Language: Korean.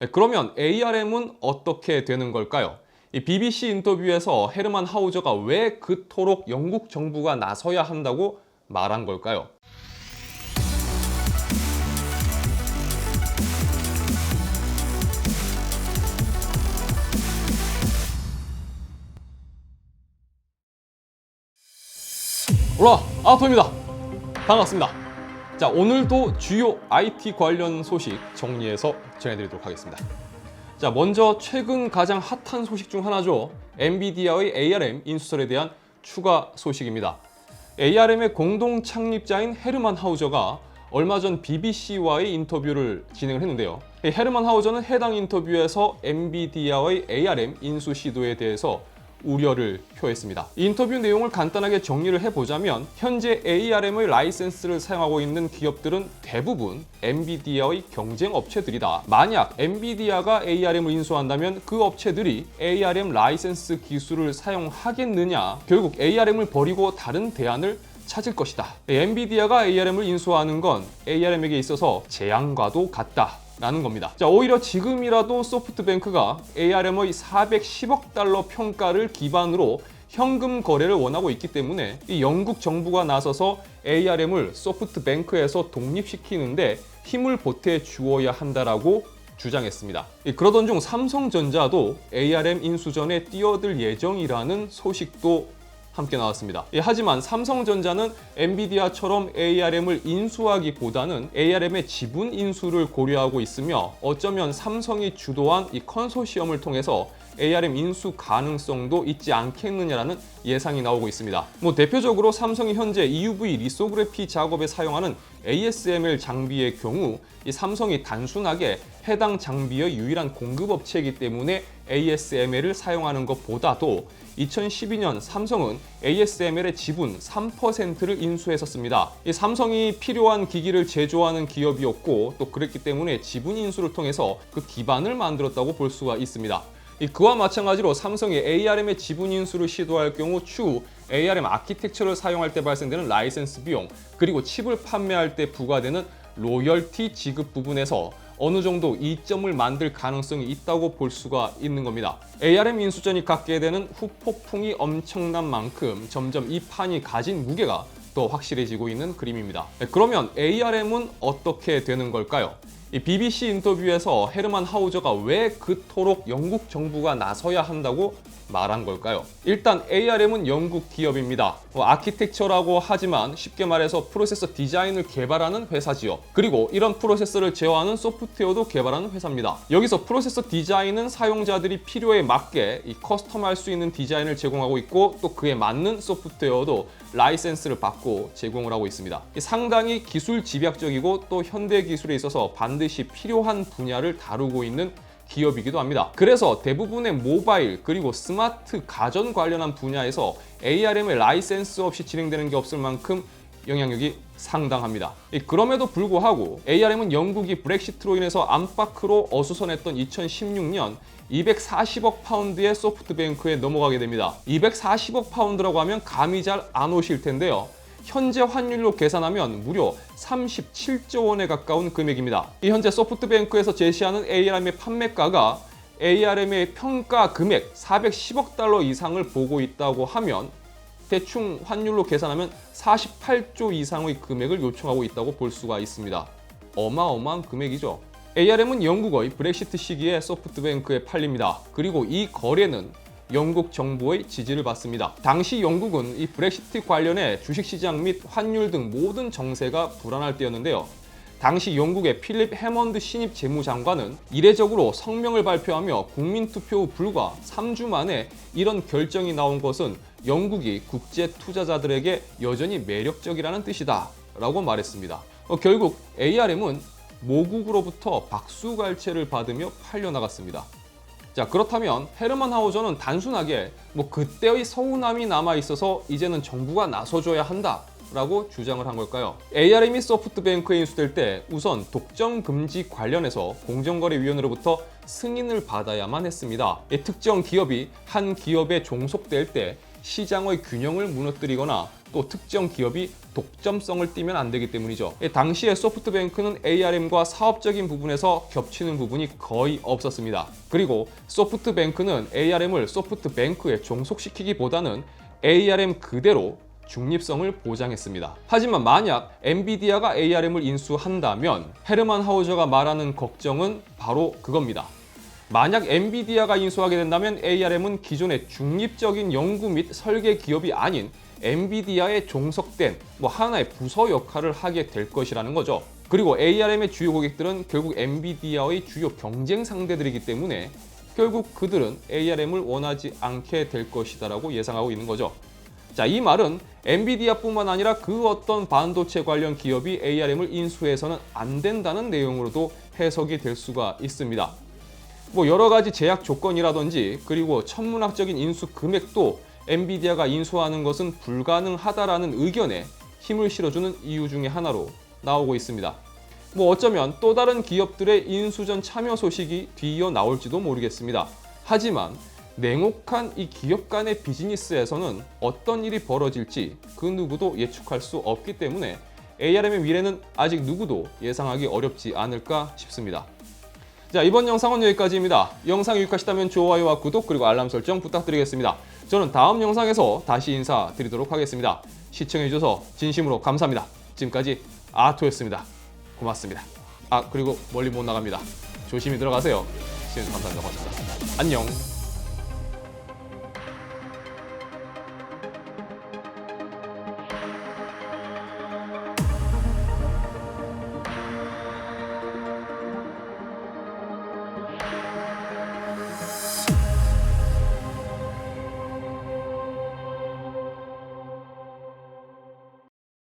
네, 그러면 ARM은 어떻게 되는 걸까요? 이 BBC 인터뷰에서 헤르만 하우저가 왜 그토록 영국 정부가 나서야 한다고 말한 걸까요? 올라 아토입니다. 반갑습니다. 자, 오늘도 주요 IT 관련 소식 정리해서 전해드리도록 하겠습니다. 자, 먼저 최근 가장 핫한 소식 중 하나죠. 엔비디아의 ARM 인수설에 대한 추가 소식입니다. ARM의 공동 창립자인 헤르만 하우저가 얼마 전 BBC와의 인터뷰를 진행을 했는데요. 헤르만 하우저는 해당 인터뷰에서 엔비디아의 ARM 인수 시도에 대해서 우려를 표했습니다. 이 인터뷰 내용을 간단하게 정리를 해보자면 현재 ARM의 라이센스를 사용하고 있는 기업들은 대부분 엔비디아의 경쟁 업체들이다. 만약 엔비디아가 ARM을 인수한다면 그 업체들이 ARM 라이센스 기술을 사용하겠느냐, 결국 ARM을 버리고 다른 대안을 찾을 것이다. 엔비디아가 ARM을 인수하는 건 ARM에게 있어서 재앙과도 같다 라는 겁니다. 자, 오히려 지금이라도 소프트뱅크가 ARM의 410억 달러 평가를 기반으로 현금 거래를 원하고 있기 때문에 이 영국 정부가 나서서 ARM을 소프트뱅크에서 독립시키는데 힘을 보태 주어야 한다라고 주장했습니다. 그러던 중 삼성전자도 ARM 인수 전에 뛰어들 예정이라는 소식도 함께 나왔습니다. 하지만 삼성전자는 엔비디아처럼 ARM을 인수하기보다는 ARM의 지분 인수를 고려하고 있으며 어쩌면 삼성이 주도한 이 컨소시엄을 통해서 ARM 인수 가능성도 있지 않겠느냐라는 예상이 나오고 있습니다. 대표적으로 삼성이 현재 EUV 리소그래피 작업에 사용하는 ASML 장비의 경우 이 삼성이 단순하게 해당 장비의 유일한 공급업체이기 때문에 ASML을 사용하는 것보다도 2012년 삼성은 ASML의 지분 3%를 인수했었습니다. 이 삼성이 필요한 기기를 제조하는 기업이었고 또 그랬기 때문에 지분 인수를 통해서 그 기반을 만들었다고 볼 수가 있습니다. 그와 마찬가지로 삼성이 ARM의 지분 인수를 시도할 경우 추후 ARM 아키텍처를 사용할 때 발생되는 라이센스 비용, 그리고 칩을 판매할 때 부과되는 로열티 지급 부분에서 어느 정도 이점을 만들 가능성이 있다고 볼 수가 있는 겁니다. ARM 인수전이 갖게 되는 후폭풍이 엄청난 만큼 점점 이 판이 가진 무게가 더 확실해지고 있는 그림입니다. 그러면 ARM은 어떻게 되는 걸까요? 이 BBC 인터뷰에서 헤르만 하우저가 왜 그토록 영국 정부가 나서야 한다고 말한 걸까요? 일단 ARM은 영국 기업입니다. 아키텍처라고 하지만 쉽게 말해서 프로세서 디자인을 개발하는 회사지요. 그리고 이런 프로세서를 제어하는 소프트웨어도 개발하는 회사입니다. 여기서 프로세서 디자인은 사용자들이 필요에 맞게 커스텀할 수 있는 디자인을 제공하고 있고 또 그에 맞는 소프트웨어도 라이센스를 받고 제공을 하고 있습니다. 상당히 기술 집약적이고 또 현대 기술에 있어서 반드시 필요한 분야를 다루고 있는 기업이기도 합니다. 그래서 대부분의 모바일 그리고 스마트 가전 관련한 분야에서 ARM의 라이센스 없이 진행되는 게 없을 만큼 영향력이 상당합니다. 그럼에도 불구하고 ARM은 영국이 브렉시트로 인해서 안팎으로 어수선했던 2016년 240억 파운드의 소프트뱅크에 넘어가게 됩니다. 240억 파운드라고 하면 감이 잘 안 오실 텐데요. 현재 환율로 계산하면 무려 37조 원에 가까운 금액입니다. 현재 소프트뱅크에서 제시하는 ARM의 판매가가 ARM의 평가 금액 410억 달러 이상을 보고 있다고 하면 대충 환율로 계산하면 48조 이상의 금액을 요청하고 있다고 볼 수가 있습니다. 어마어마한 금액이죠. ARM은 영국의 브렉시트 시기에 소프트뱅크에 팔립니다. 그리고 이 거래는 영국 정부의 지지를 받습니다. 당시 영국은 이 브렉시트 관련해 주식시장 및 환율 등 모든 정세가 불안할 때였는데요. 당시 영국의 필립 해먼드 신입 재무장관은 이례적으로 성명을 발표하며 국민투표 후 불과 3주 만에 이런 결정이 나온 것은 영국이 국제 투자자들에게 여전히 매력적이라는 뜻이다 라고 말했습니다. 결국 ARM은 모국으로부터 박수갈채를 받으며 팔려나갔습니다. 자, 그렇다면 헤르만 하우저는 단순하게 그때의 서운함이 남아있어서 이제는 정부가 나서줘야 한다 라고 주장을 한 걸까요? ARM이 소프트뱅크에 인수될 때 우선 독점 금지 관련해서 공정거래위원회로부터 승인을 받아야만 했습니다. 특정 기업이 한 기업에 종속될 때 시장의 균형을 무너뜨리거나 또 특정 기업이 독점성을 띠면 안 되기 때문이죠. 당시에 소프트뱅크는 ARM과 사업적인 부분에서 겹치는 부분이 거의 없었습니다. 그리고 소프트뱅크는 ARM을 소프트뱅크에 종속시키기보다는 ARM 그대로 중립성을 보장했습니다. 하지만 만약 엔비디아가 ARM을 인수한다면 헤르만 하우저가 말하는 걱정은 바로 그겁니다. 만약 엔비디아가 인수하게 된다면 ARM은 기존의 중립적인 연구 및 설계 기업이 아닌 엔비디아에 종속된 하나의 부서 역할을 하게 될 것이라는 거죠. 그리고 ARM의 주요 고객들은 결국 엔비디아의 주요 경쟁 상대들이기 때문에 결국 그들은 ARM을 원하지 않게 될 것이다라고 예상하고 있는 거죠. 자, 이 말은 엔비디아뿐만 아니라 그 어떤 반도체 관련 기업이 ARM을 인수해서는 안 된다는 내용으로도 해석이 될 수가 있습니다. 여러 가지 제약 조건이라든지 그리고 천문학적인 인수 금액도 엔비디아가 인수하는 것은 불가능하다라는 의견에 힘을 실어주는 이유 중에 하나로 나오고 있습니다. 어쩌면 또 다른 기업들의 인수전 참여 소식이 뒤이어 나올지도 모르겠습니다. 하지만 냉혹한 이 기업 간의 비즈니스에서는 어떤 일이 벌어질지 그 누구도 예측할 수 없기 때문에 ARM의 미래는 아직 누구도 예상하기 어렵지 않을까 싶습니다. 자, 이번 영상은 여기까지입니다. 영상이 유익하시다면 좋아요와 구독 그리고 알람 설정 부탁드리겠습니다. 저는 다음 영상에서 다시 인사드리도록 하겠습니다. 시청해주셔서 진심으로 감사합니다. 지금까지 아토였습니다. 고맙습니다. 그리고 멀리 못 나갑니다. 조심히 들어가세요. 시청해주셔서 감사합니다. 고맙습니다. 안녕.